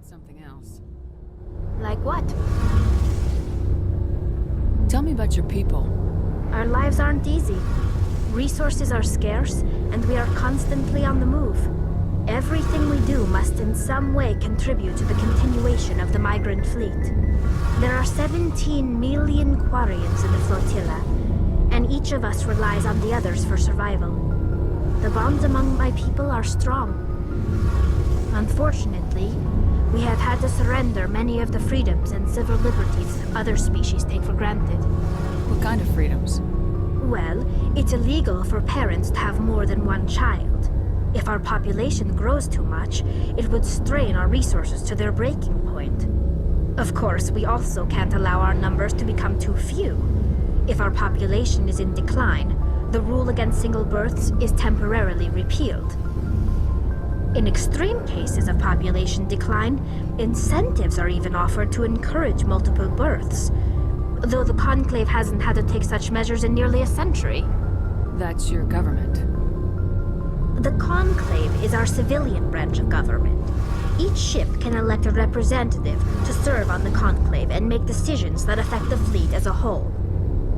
about something else. Like what? Tell me about your people. Our lives aren't easy. Resources are scarce, and we are constantly on the move. Everything we do must in some way contribute to the continuation of the migrant fleet. There are 17 million Quarians in the flotilla, and each of us relies on the others for survival. The bonds among my people are strong. Unfortunately, we have had to surrender many of the freedoms and civil liberties other species take for granted. What kind of freedoms? Well, it's illegal for parents to have more than one child. If our population grows too much, it would strain our resources to their breaking point. Of course, we also can't allow our numbers to become too few. If our population is in decline, the rule against single births is temporarily repealed. In extreme cases of population decline, incentives are even offered to encourage multiple births, though the Conclave hasn't had to take such measures in nearly a century. That's your government. The Conclave is our civilian branch of government. Each ship can elect a representative to serve on the Conclave and make decisions that affect the fleet as a whole.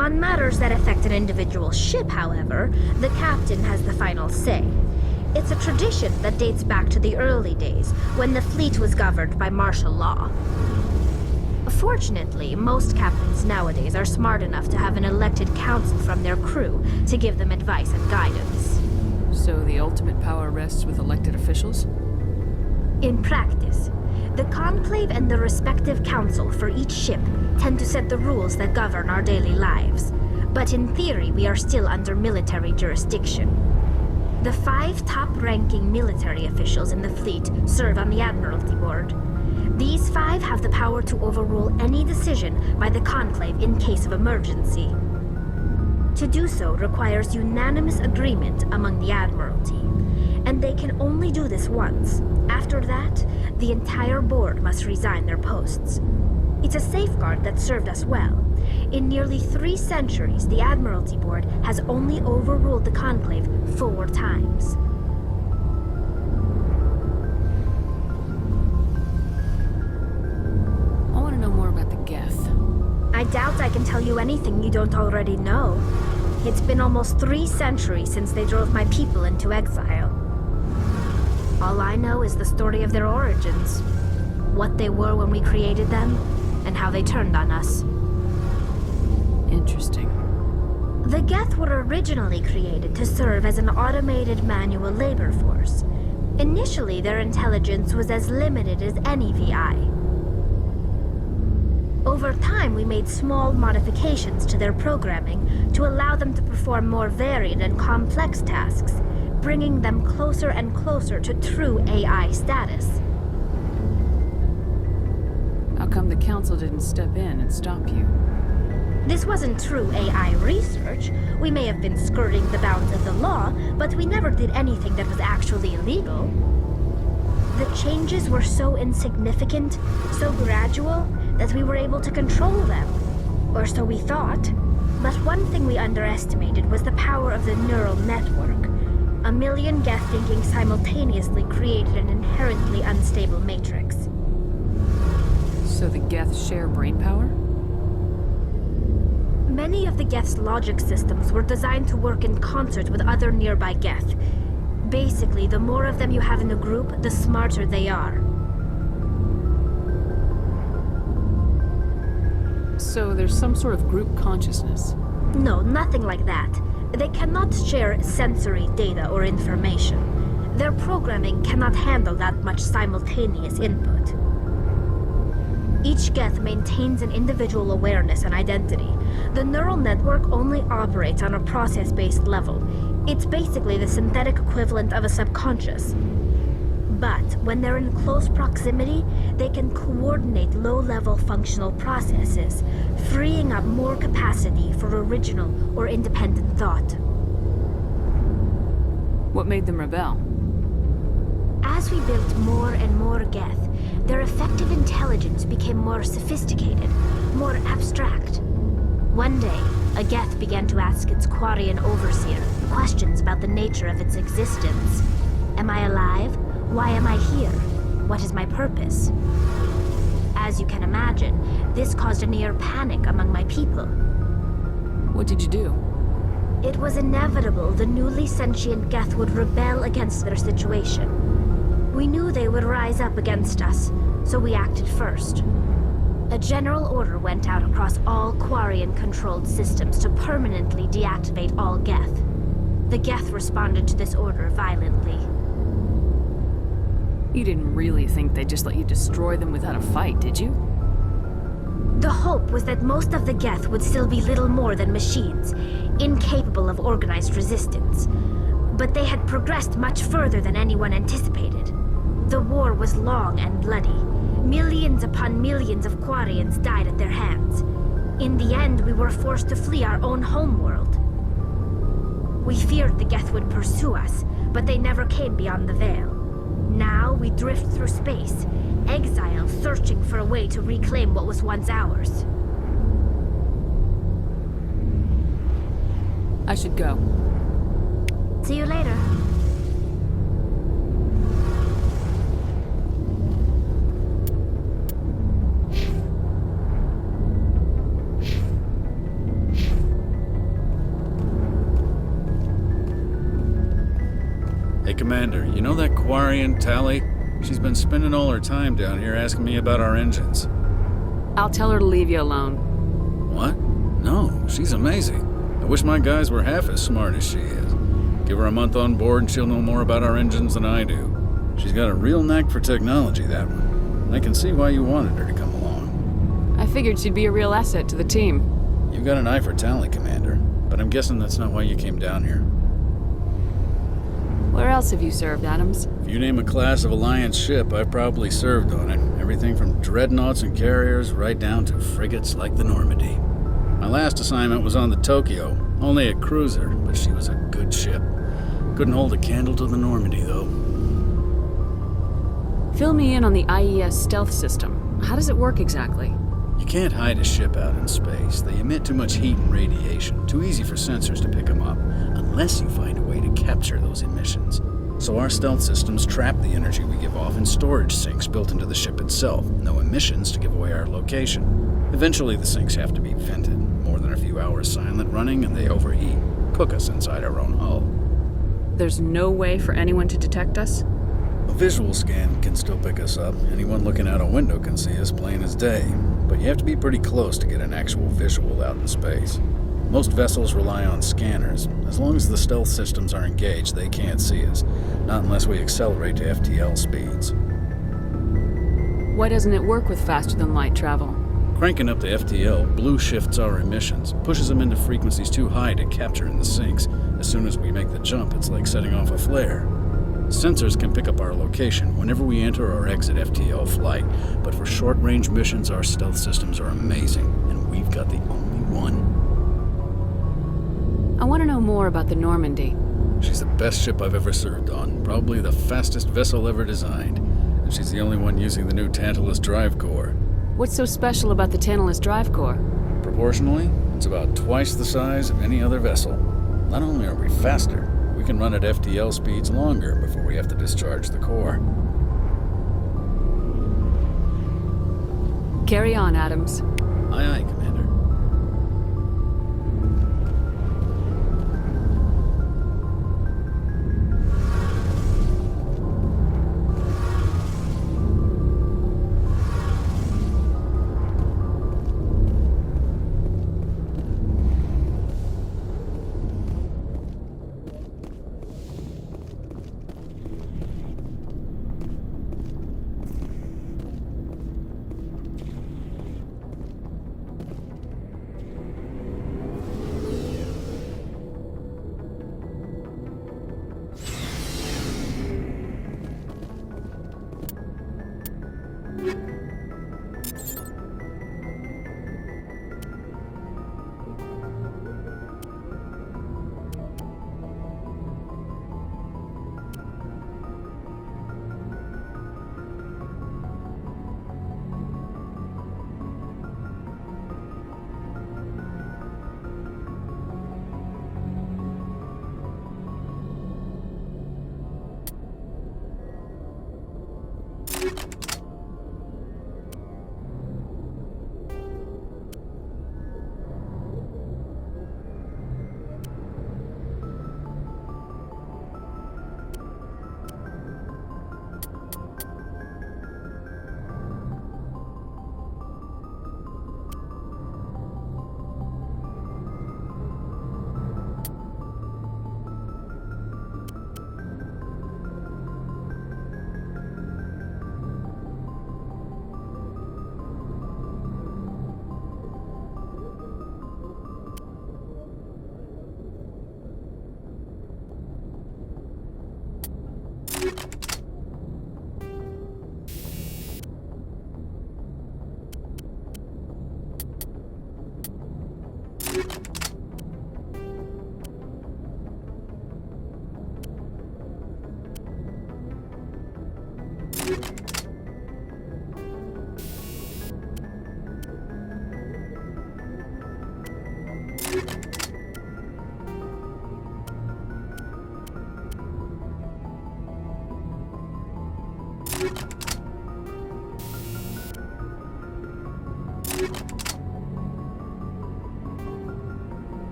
On matters that affect an individual ship, however, the captain has the final say. It's a tradition that dates back to the early days, when the fleet was governed by martial law. Fortunately, most captains nowadays are smart enough to have an elected council from their crew to give them advice and guidance. So the ultimate power rests with elected officials? In practice, the Conclave and the respective council for each ship tend to set the rules that govern our daily lives. But in theory, we are still under military jurisdiction. The 5 top-ranking military officials in the fleet serve on the Admiralty Board. These 5 have the power to overrule any decision by the Conclave in case of emergency. To do so requires unanimous agreement among the Admiralty, and they can only do this once. After that, the entire board must resign their posts. It's a safeguard that served us well. In nearly 3 centuries, the Admiralty Board has only overruled the Conclave 4 times. I want to know more about the Geth. I doubt I can tell you anything you don't already know. It's been almost 3 centuries since they drove my people into exile. All I know is the story of their origins, what they were when we created them, and how they turned on us. Interesting. The Geth were originally created to serve as an automated manual labor force. Initially, their intelligence was as limited as any VI. Over time, we made small modifications to their programming to allow them to perform more varied and complex tasks, bringing them closer and closer to true AI status. How come the Council didn't step in and stop you? This wasn't true AI research. We may have been skirting the bounds of the law, but we never did anything that was actually illegal. The changes were so insignificant, so gradual, that we were able to control them. Or so we thought. But one thing we underestimated was the power of the neural network. A million Geth thinking simultaneously created an inherently unstable matrix. So the Geth share brain power? Many of the Geth's logic systems were designed to work in concert with other nearby Geth. Basically, the more of them you have in a group, the smarter they are. So there's some sort of group consciousness? No, nothing like that. They cannot share sensory data or information. Their programming cannot handle that much simultaneous input. Each Geth maintains an individual awareness and identity. The neural network only operates on a process-based level. It's basically the synthetic equivalent of a subconscious. But when they're in close proximity, they can coordinate low-level functional processes, freeing up more capacity for original or independent thought. What made them rebel? As we built more and more Geth, their effective intelligence became more sophisticated, more abstract. One day, a Geth began to ask its Quarian overseer questions about the nature of its existence. Am I alive? Why am I here? what is my purpose. As you can imagine, this caused a near panic among my people. What did you do? It was inevitable the newly sentient Geth would rebel against their situation. We knew they would rise up against us, so we acted first. A general order went out across all Quarian-controlled systems to permanently deactivate all Geth. The Geth responded to this order violently. You didn't really think they'd just let you destroy them without a fight, did you? The hope was that most of the Geth would still be little more than machines, incapable of organized resistance. But they had progressed much further than anyone anticipated. The war was long and bloody. Millions upon millions of Quarians died at their hands. In the end, we were forced to flee our own homeworld. We feared the Geth would pursue us, but they never came beyond the Veil. Now we drift through space, exile searching for a way to reclaim what was once ours. I should go. See you later. Hey, Commander, you know that Quarian, Tali? She's been spending all her time down here asking me about our engines. I'll tell her to leave you alone. What? No, she's amazing. I wish my guys were half as smart as she is. Give her a month on board and she'll know more about our engines than I do. She's got a real knack for technology, that one. And I can see why you wanted her to come along. I figured she'd be a real asset to the team. You've got an eye for Tali, Commander. But I'm guessing that's not why you came down here. Where else have you served, Adams? If you name a class of Alliance ship, I've probably served on it. Everything from dreadnoughts and carriers right down to frigates like the Normandy. My last assignment was on the Tokyo, only a cruiser, but she was a good ship. Couldn't hold a candle to the Normandy, though. Fill me in on the IES stealth system. How does it work exactly? You can't hide a ship out in space. They emit too much heat and radiation, too easy for sensors to pick them up, unless you find a way to capture those emissions. So our stealth systems trap the energy we give off in storage sinks built into the ship itself. No emissions to give away our location. Eventually the sinks have to be vented. More than a few hours silent running and they overheat. Cook us inside our own hull. There's no way for anyone to detect us? A visual scan can still pick us up. Anyone looking out a window can see us plain as day. But you have to be pretty close to get an actual visual out in space. Most vessels rely on scanners. As long as the stealth systems are engaged, they can't see us. Not unless we accelerate to FTL speeds. Why doesn't it work with faster-than-light travel? Cranking up the FTL blue shifts our emissions, pushes them into frequencies too high to capture in the sinks. As soon as we make the jump, it's like setting off a flare. Sensors can pick up our location whenever we enter or exit FTL flight, but for short-range missions, our stealth systems are amazing, and we've got the only one. I want to know more about the Normandy. She's the best ship I've ever served on, probably the fastest vessel ever designed, and she's the only one using the new Tantalus drive core. What's so special about the Tantalus drive core? Proportionally, it's about twice the size of any other vessel. Not only are we faster, we can run at FTL speeds longer before we have to discharge the core. Carry on, Adams. Aye, aye, Commander.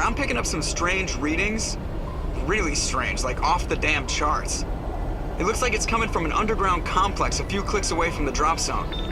I'm picking up some strange readings. Really strange, like off the damn charts. It looks like it's coming from an underground complex a few clicks away from the drop zone.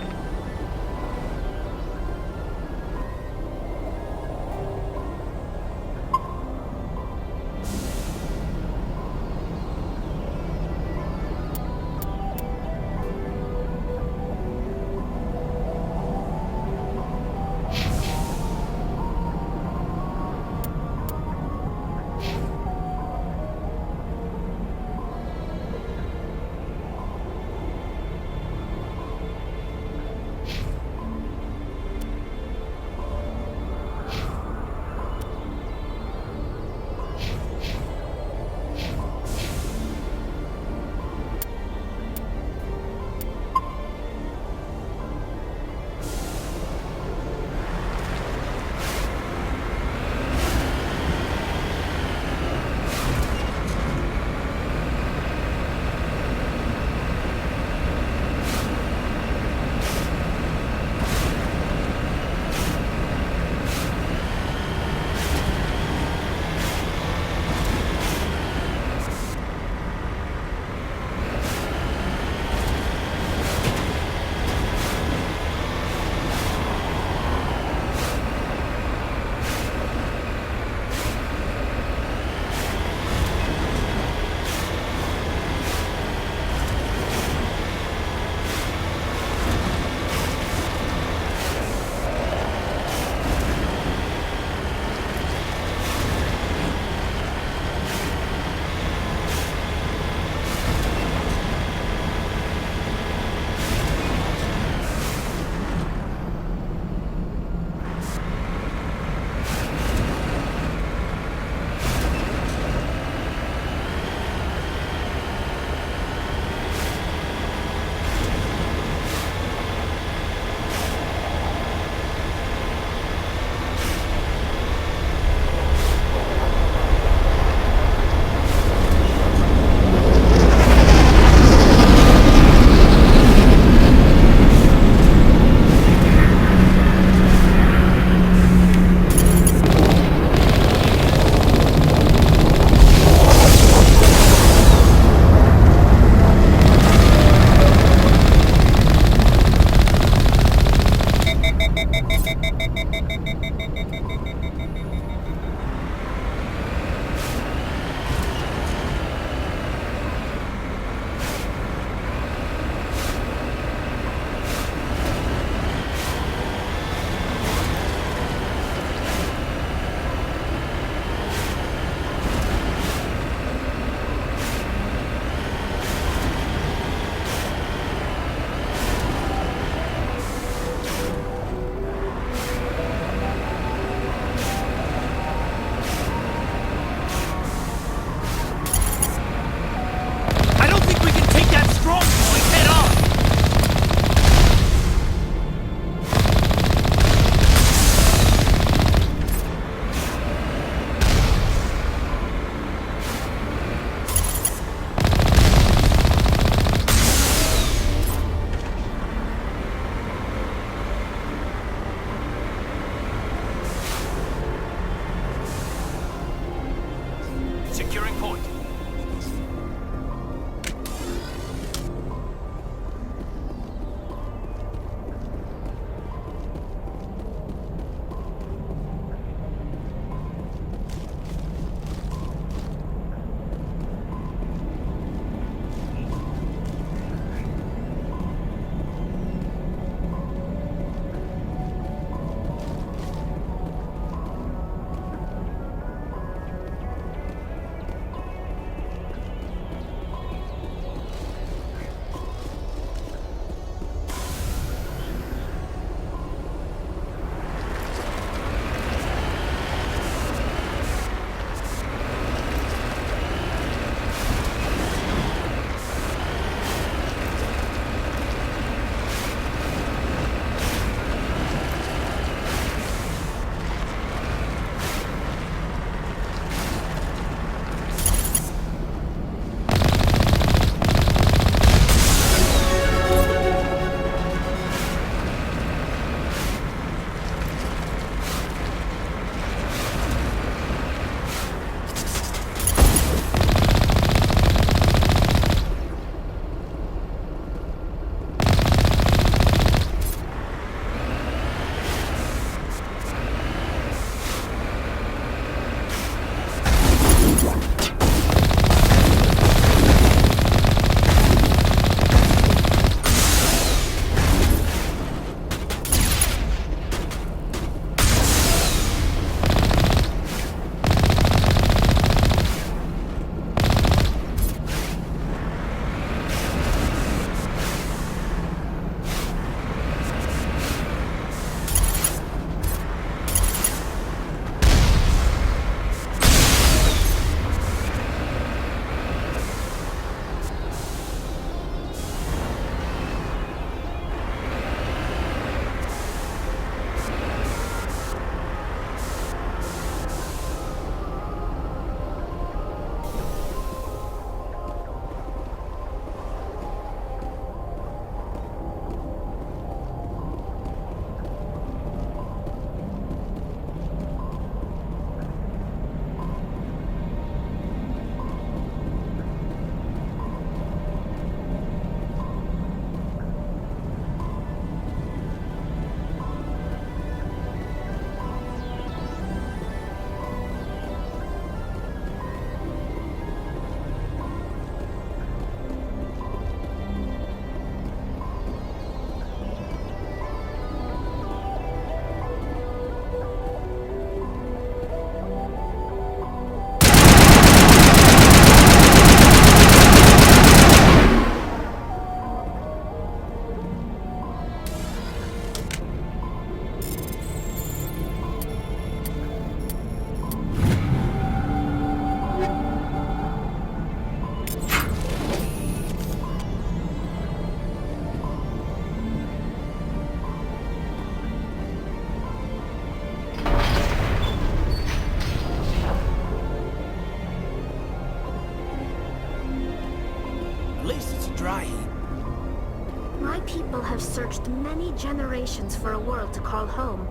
people have searched many generations for a world to call home.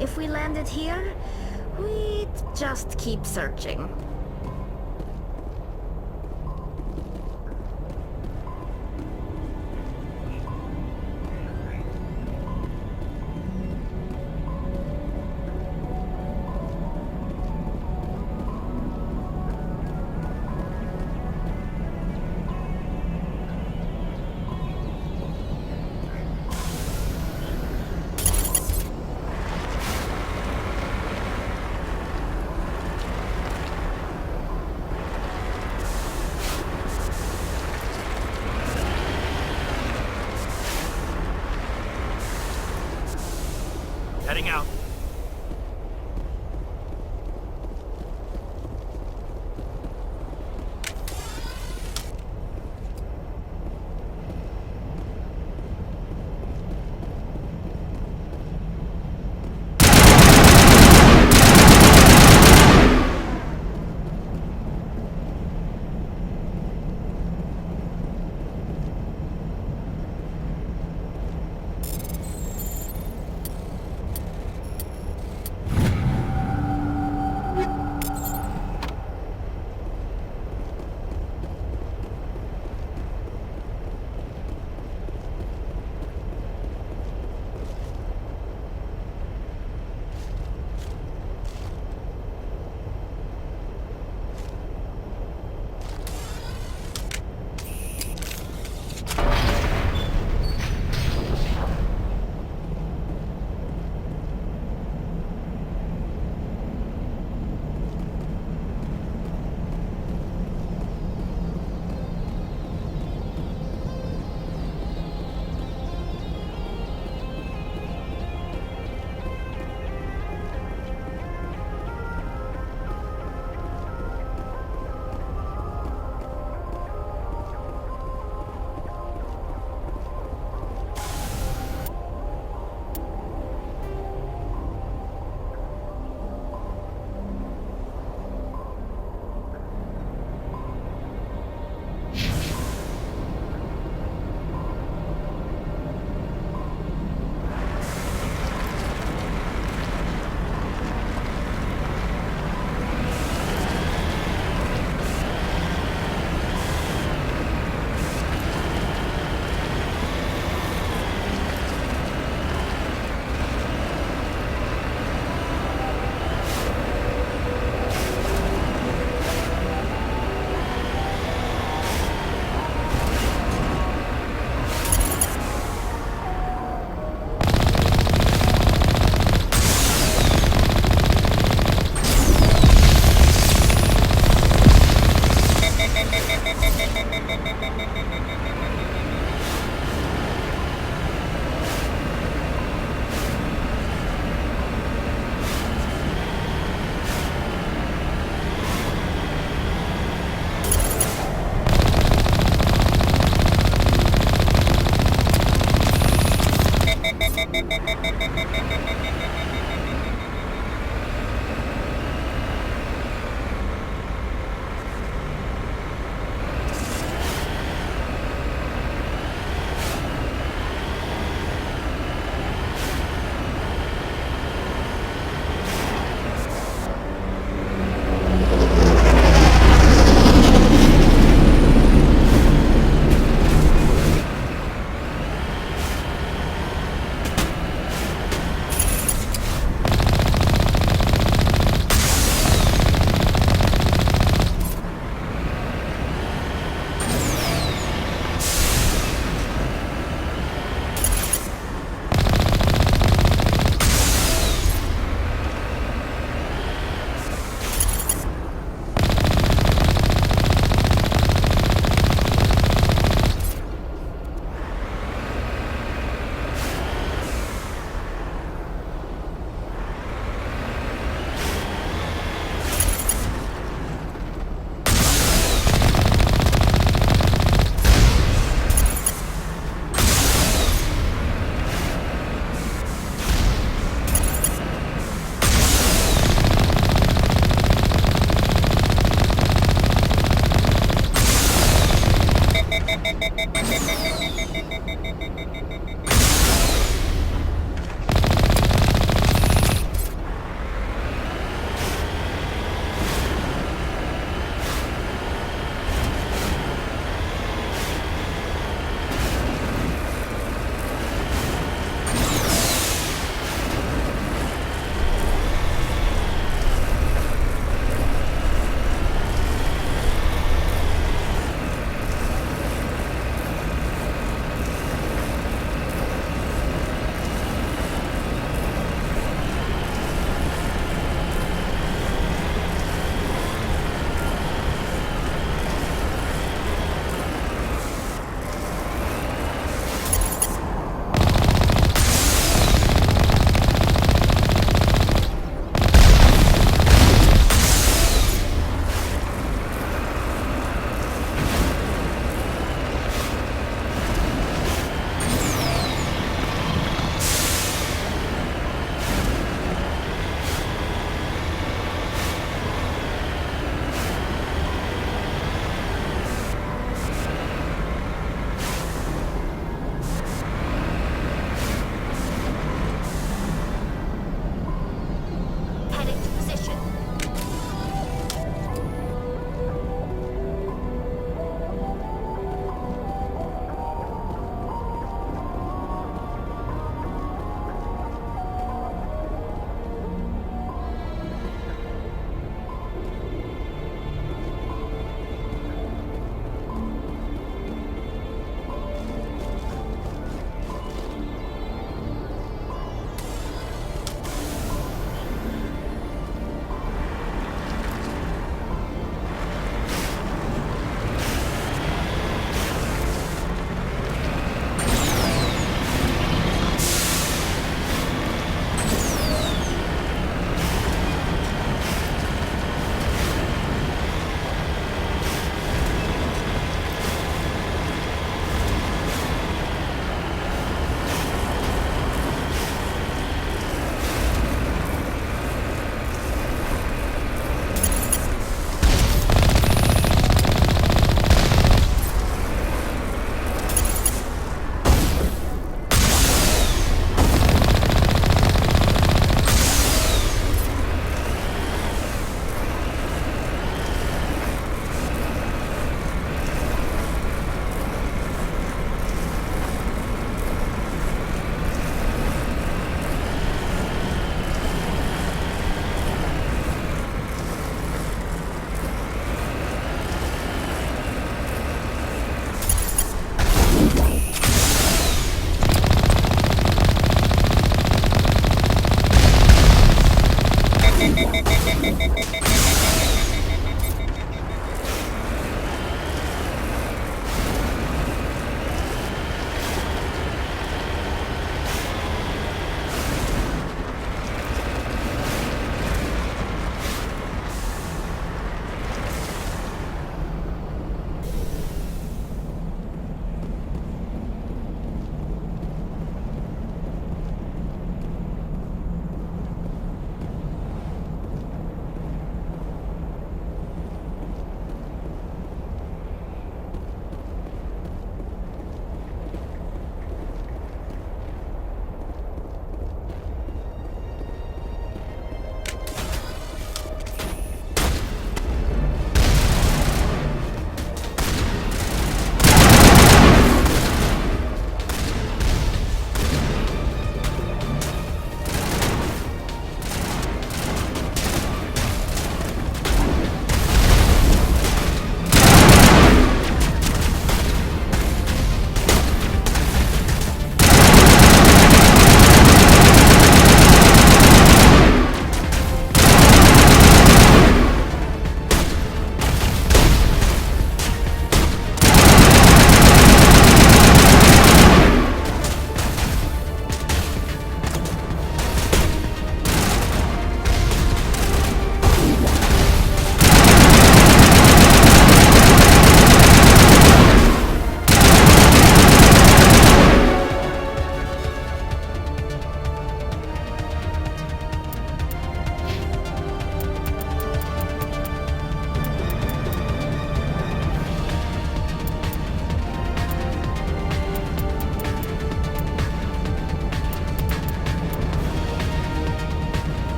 If we landed here, we'd just keep searching.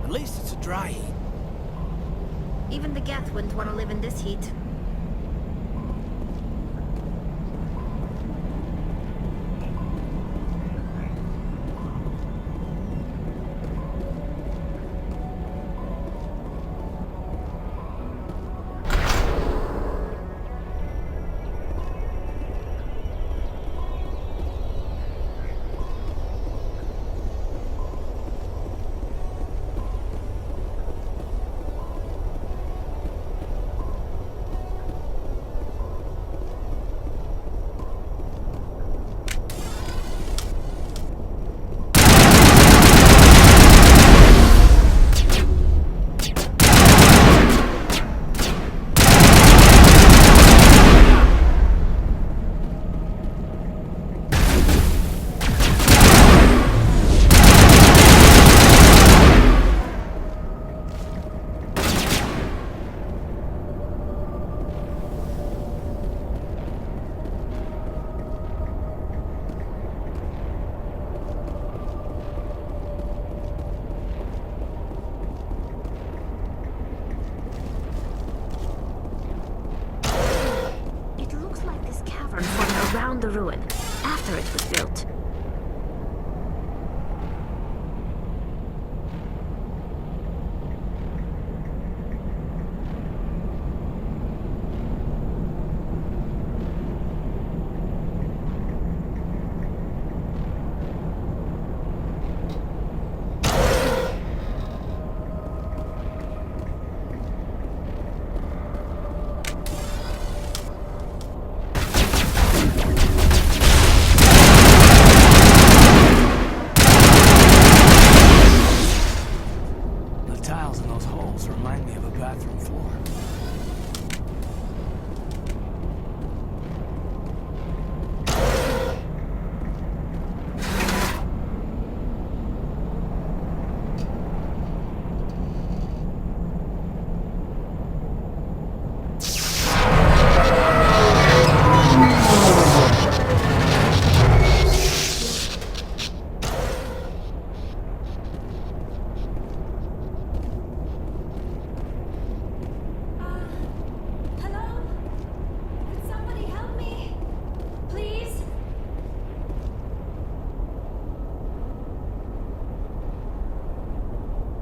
At least it's a dry heat. Even the Geth wouldn't want to live in this heat. Around the ruin, after it was built.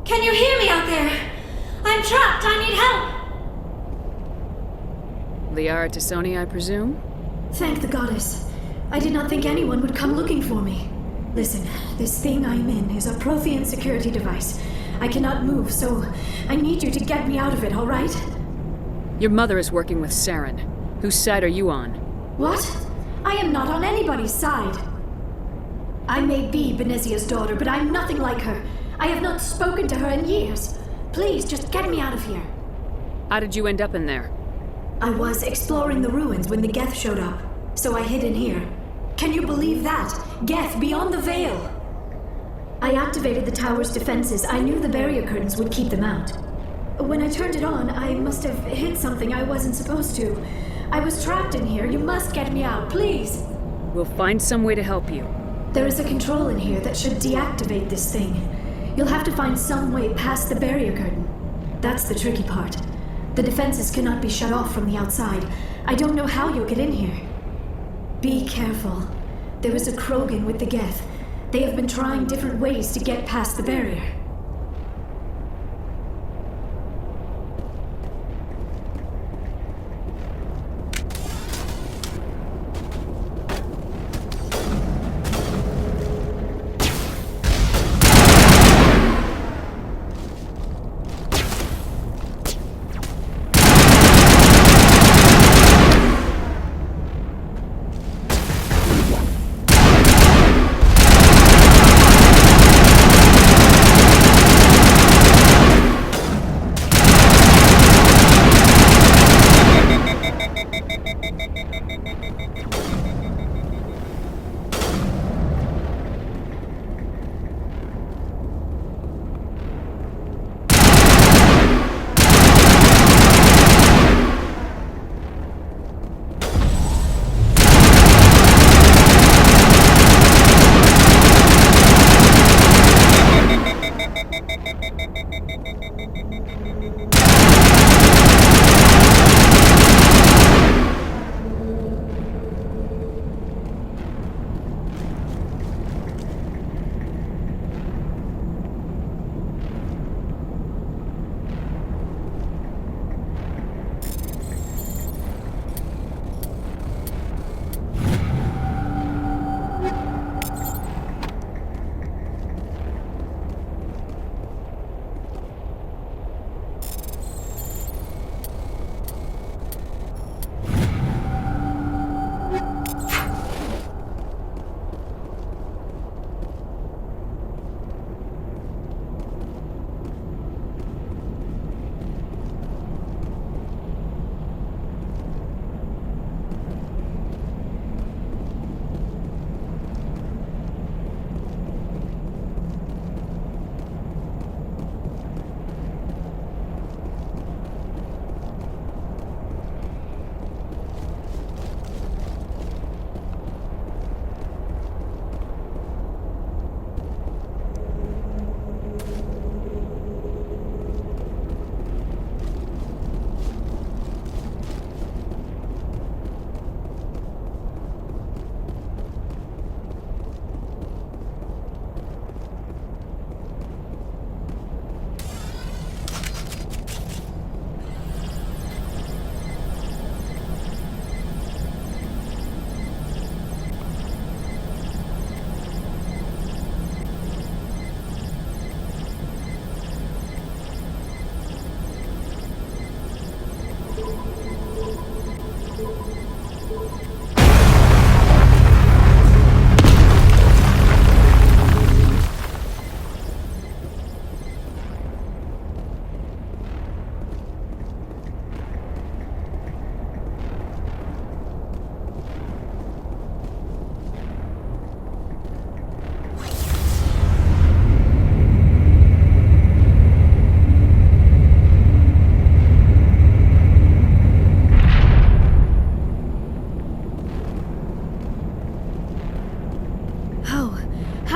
Can you hear me out there? I'm trapped. I need help. Liara Tassoni, I presume? Thank the goddess. I did not think anyone would come looking for me. Listen, this thing I'm in is a Prothean security device. I cannot move, so I need you to get me out of it, all right? Your mother is working with Saren. Whose side are you on? What? I am not on anybody's side. I may be Benezia's daughter, but I'm nothing like her. I have not spoken to her in years. Please, just get me out of here. How did you end up in there? I was exploring the ruins when the Geth showed up, so I hid in here. Can you believe that? Geth beyond the veil! I activated the tower's defenses. I knew the barrier curtains would keep them out. When I turned it on, I must have hit something I wasn't supposed to. I was trapped in here. You must get me out, please! We'll find some way to help you. There is a control in here that should deactivate this thing. You'll have to find some way past the barrier curtain. That's the tricky part. The defenses cannot be shut off from the outside. I don't know how you'll get in here. Be careful. There is a Krogan with the Geth. They have been trying different ways to get past the barrier.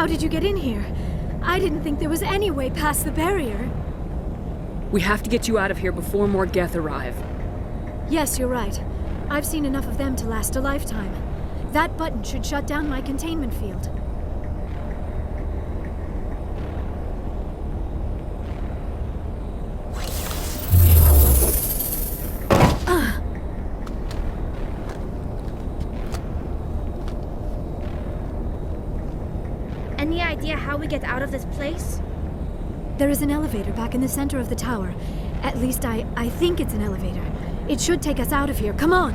How did you get in here? I didn't think there was any way past the barrier. We have to get you out of here before more Geth arrive. Yes, you're right. I've seen enough of them to last a lifetime. That button should shut down my containment field. Any idea how we get out of this place? There is an elevator back in the center of the tower. At least I think it's an elevator. It should take us out of here. Come on!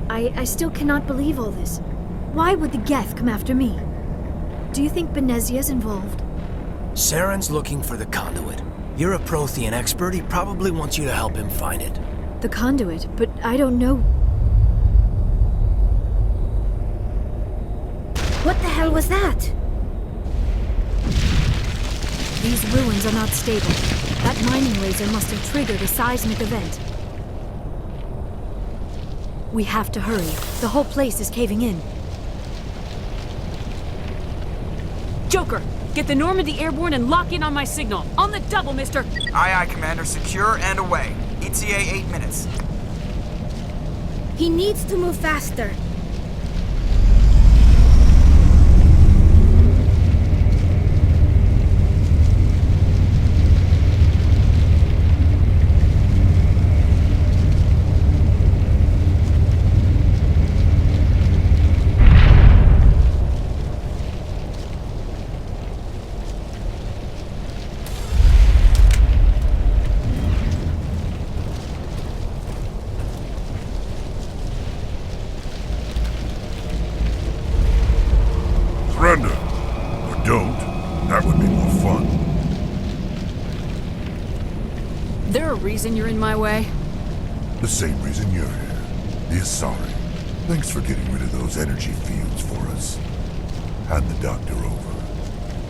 I still cannot believe all this. Why would the Geth come after me? Do you think Benezia's involved? Saren's looking for the conduit. You're a Prothean expert. He probably wants you to help him find it. The conduit, but I don't know. What the hell was that? These ruins are not stable. That mining laser must have triggered a seismic event. We have to hurry. The whole place is caving in. Joker, get the Normandy airborne and lock in on my signal. On the double, mister! Aye, aye, Commander. Secure and away. ETA 8 minutes. He needs to move faster. Surrender. Or don't. That would be more fun. There a reason you're in my way? The same reason you're here. The Asari. Thanks for getting rid of those energy fields for us. Hand the doctor over.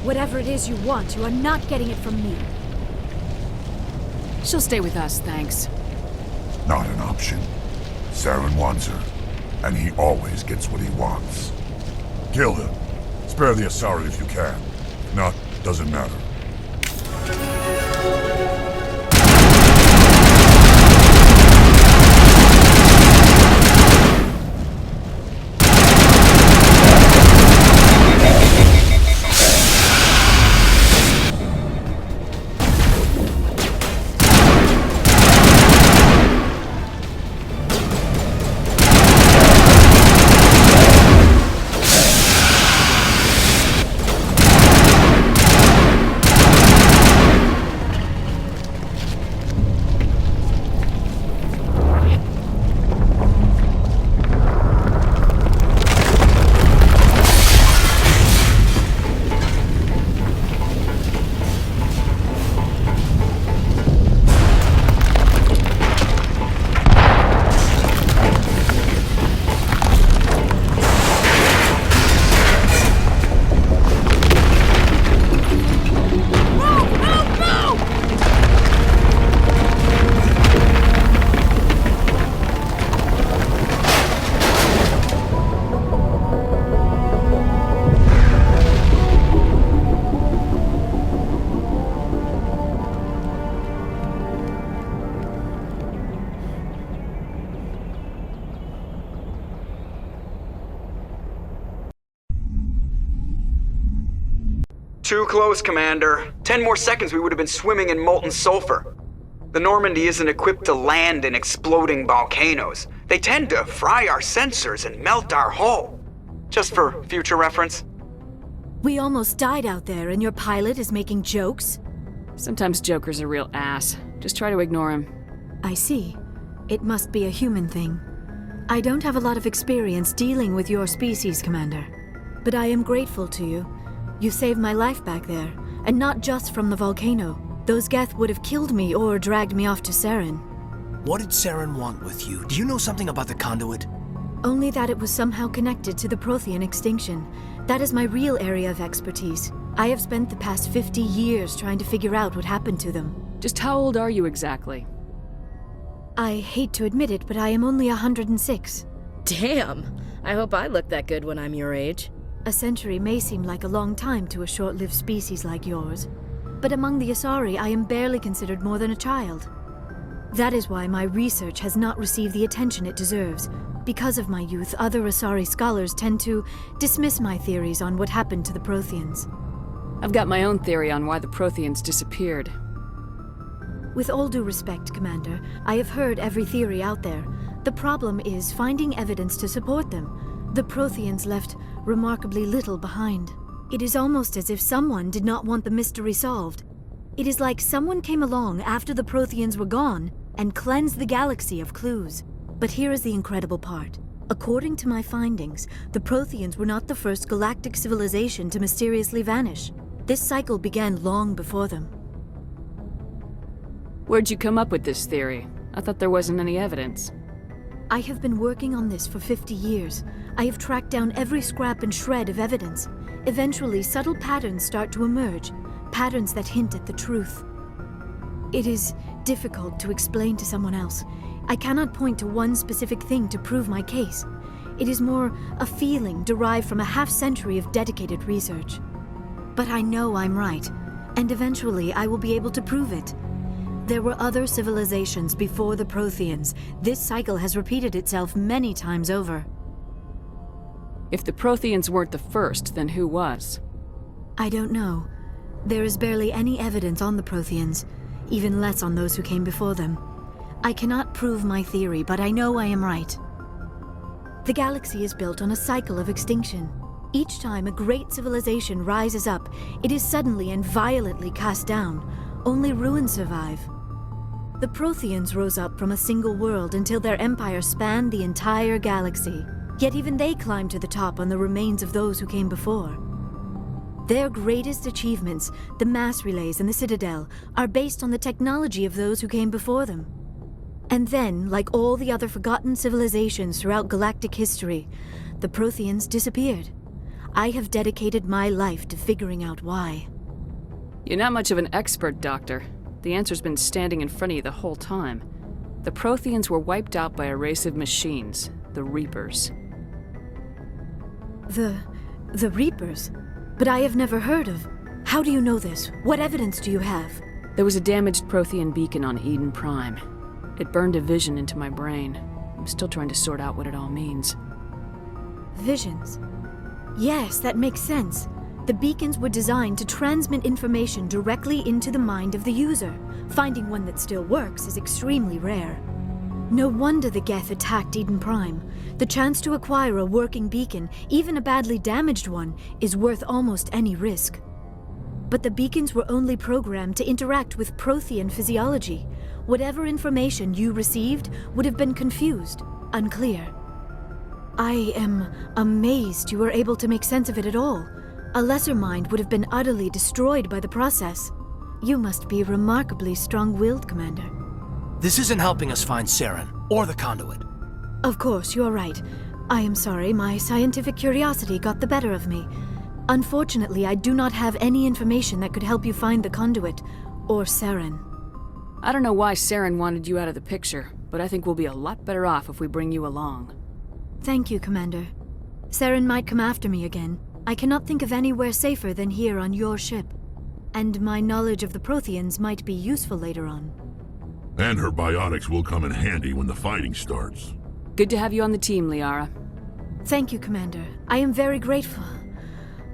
Whatever it is you want, you are not getting it from me. She'll stay with us, thanks. Not an option. Saren wants her. And he always gets what he wants. Kill him. Spare the Asari if you can. If not, doesn't matter. Too close, Commander. 10 more seconds we would have been swimming in molten sulfur. The Normandy isn't equipped to land in exploding volcanoes. They tend to fry our sensors and melt our hull. Just for future reference. We almost died out there, and your pilot is making jokes? Sometimes Joker's a real ass. Just try to ignore him. I see. It must be a human thing. I don't have a lot of experience dealing with your species, Commander. But I am grateful to you. You saved my life back there, and not just from the volcano. Those Geth would have killed me or dragged me off to Saren. What did Saren want with you? Do you know something about the conduit? Only that it was somehow connected to the Prothean extinction. That is my real area of expertise. I have spent the past 50 years trying to figure out what happened to them. Just how old are you exactly? I hate to admit it, but I am only 106. Damn! I hope I look that good when I'm your age. A century may seem like a long time to a short-lived species like yours, but among the Asari, I am barely considered more than a child. That is why my research has not received the attention it deserves. Because of my youth, other Asari scholars tend to dismiss my theories on what happened to the Protheans. I've got my own theory on why the Protheans disappeared. With all due respect, Commander, I have heard every theory out there. The problem is finding evidence to support them. The Protheans left remarkably little behind. It is almost as if someone did not want the mystery solved. It is like someone came along after the Protheans were gone and cleansed the galaxy of clues. But here is the incredible part. According to my findings, the Protheans were not the first galactic civilization to mysteriously vanish. This cycle began long before them. Where'd you come up with this theory? I thought there wasn't any evidence. I have been working on this for 50 years. I have tracked down every scrap and shred of evidence. Eventually, subtle patterns start to emerge, patterns that hint at the truth. It is difficult to explain to someone else. I cannot point to one specific thing to prove my case. It is more a feeling derived from a half-century of dedicated research. But I know I'm right, and eventually I will be able to prove it. There were other civilizations before the Protheans. This cycle has repeated itself many times over. If the Protheans weren't the first, then who was? I don't know. There is barely any evidence on the Protheans, even less on those who came before them. I cannot prove my theory, but I know I am right. The galaxy is built on a cycle of extinction. Each time a great civilization rises up, it is suddenly and violently cast down. Only ruins survive. The Protheans rose up from a single world until their empire spanned the entire galaxy. Yet even they climbed to the top on the remains of those who came before. Their greatest achievements, the mass relays and the Citadel, are based on the technology of those who came before them. And then, like all the other forgotten civilizations throughout galactic history, the Protheans disappeared. I have dedicated my life to figuring out why. You're not much of an expert, Doctor. The answer's been standing in front of you the whole time. The Protheans were wiped out by a race of machines, the Reapers. The Reapers? But I have never heard of. How do you know this? What evidence do you have? There was a damaged Prothean beacon on Eden Prime. It burned a vision into my brain. I'm still trying to sort out what it all means. Visions? Yes, that makes sense. The beacons were designed to transmit information directly into the mind of the user. Finding one that still works is extremely rare. No wonder the Geth attacked Eden Prime. The chance to acquire a working beacon, even a badly damaged one, is worth almost any risk. But the beacons were only programmed to interact with Prothean physiology. Whatever information you received would have been confused, unclear. I am amazed you were able to make sense of it at all. A lesser mind would have been utterly destroyed by the process. You must be remarkably strong-willed, Commander. This isn't helping us find Saren, or the conduit. Of course, you're right. I am sorry, my scientific curiosity got the better of me. Unfortunately, I do not have any information that could help you find the conduit, or Saren. I don't know why Saren wanted you out of the picture, but I think we'll be a lot better off if we bring you along. Thank you, Commander. Saren might come after me again. I cannot think of anywhere safer than here on your ship. And my knowledge of the Protheans might be useful later on. And her biotics will come in handy when the fighting starts. Good to have you on the team, Liara. Thank you, Commander. I am very grateful.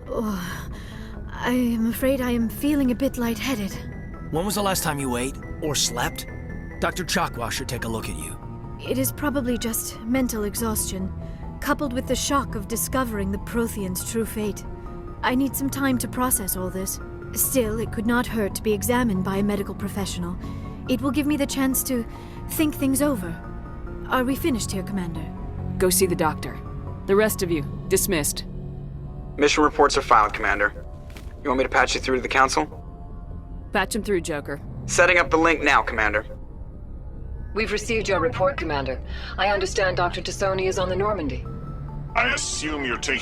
Oh, I am afraid I am feeling a bit lightheaded. When was the last time you ate, or slept? Dr. Chakwa should take a look at you. It is probably just mental exhaustion, coupled with the shock of discovering the Protheans' true fate. I need some time to process all this. Still, it could not hurt to be examined by a medical professional. It will give me the chance to think things over. Are we finished here, Commander? Go see the doctor. The rest of you, dismissed. Mission reports are filed, Commander. You want me to patch you through to the Council? Patch him through, Joker. Setting up the link now, Commander. We've received your report, Commander. I understand Dr. Tassoni is on the Normandy. I assume you're taking